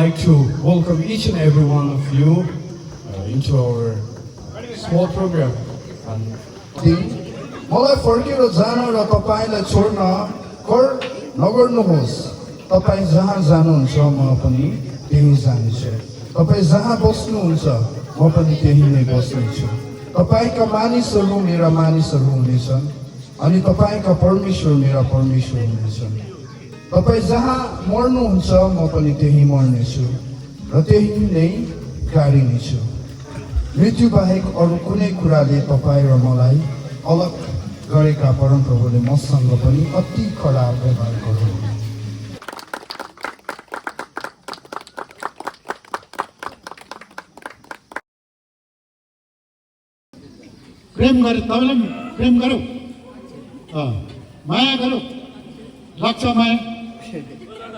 like to welcome each and every one of you into our small program. मलाई फर्केर जान र तपाईलाई छोड्न कर नगर्नुहोस्। तपाईँ जहाँ जानुहुन्छ म पनि त्यही जानेछु। तपाईँ जहाँ बस्नुहुन्छ म पनि त्यही नै बस्नेछु। तपाईका मानिसहरू मेरा मानिसहरू हुनेछन् अनि तपाईका परमेश्वर मेरा परमेश्वर हुनेछन्। तपाईँ जहाँ मर्नुहुन्छ म पनि त्यही मर्नेछु र त्यही नै गाडिनेछु। मृत्यु बाहेक अरू कुनै कुराले तपाईँ र मलाई अलग गरेका परमप्रभुले मसँग पनि अति कडा व्यवहार गर्नु। प्रेम गरे तपाईँले प्रेम गरौ, माया गरौ, लाग्छ माया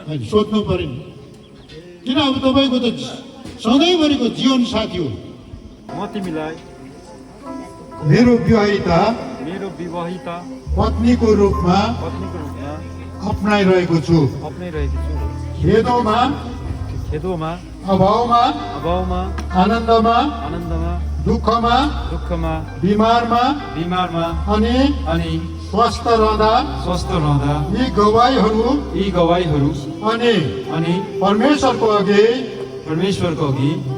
होइन सोध्नु पर्यो नि। किन अब तपाईँको त सधैँभरिको जीवन साथी हो। म तिमीलाई मेरो विवाहिता पत्नीको रूपमा अप्नाइरहेको छु। खेदोमा अभावमा आनन्दमा दुःखमा बिमारमा अनि स्वस्थ रहँदा यी गवाईहरू अनि परमेश्वरको अघि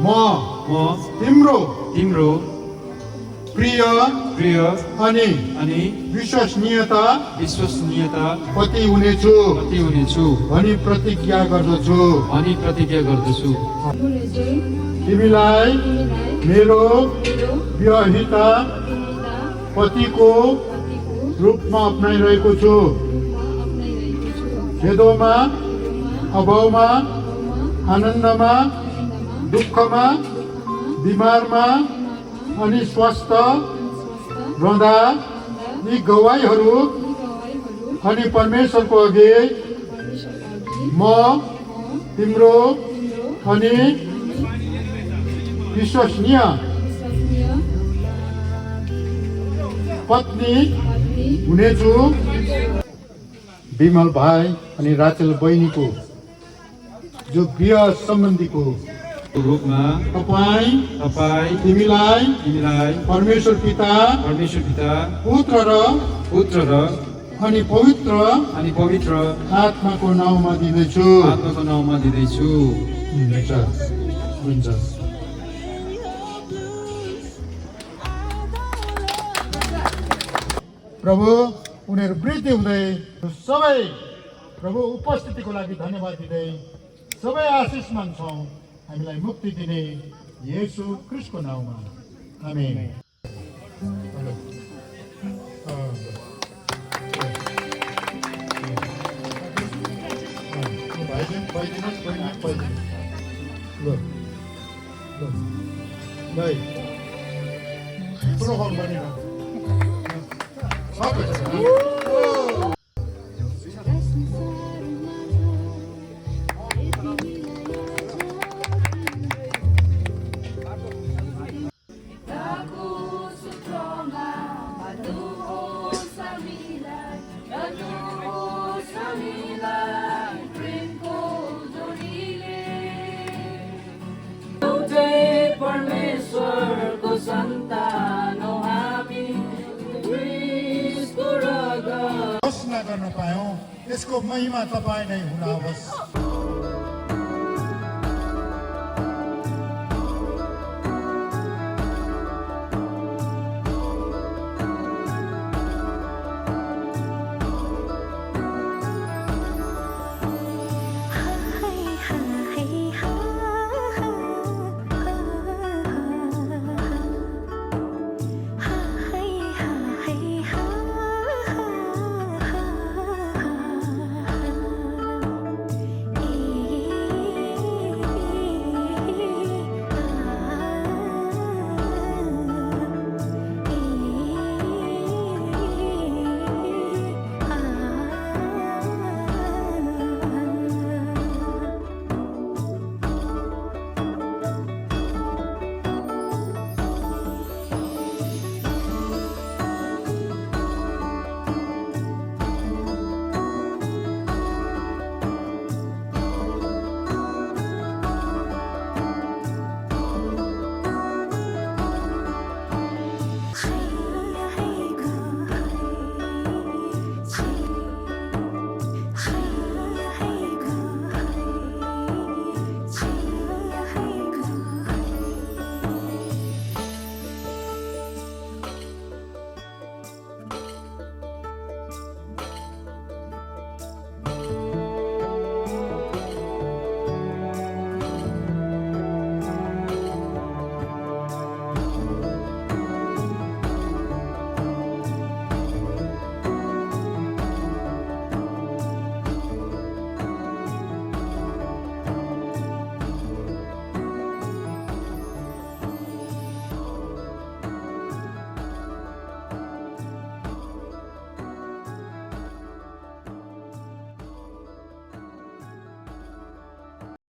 म तिम्रो प्रिय अनि विश्वसनीयता पति हुनेछु भनी प्रतिज्ञा गर्दछु। तिमीलाई मेरो विवाहिता पतिको रूपमा अपनाइरहेको छु। खेदोमा अभावमा आनन्दमा दुःखमा बिमारमा अनि स्वस्थ रहँदा यी गवाईहरू अनि परमेश्वरको अघि म तिम्रो अनि विश्वसनीय पत्नी हुनेछु। विमल भाइ अनि राचेल बहिनीको जो विवाह सम्बन्धीको रूपमा तपाईँ तिमीलाई परमेश्वर पिता पुत्र र अनि पवित्र आत्माको नाउँमा दिँदैछु। हुन्छ। प्रभु उनीहरू वृद्धि हुँदै सबै प्रभु उपस्थितिको लागि धन्यवाद दिँदै सबै आशिषमान छौँ हामीलाई मुक्ति दिने येशू ख्रीष्टको नाउँमा आमेन। घोषणा गर्न पायौँ यसको महिमा तपाईँ नै हुन आवश्यक।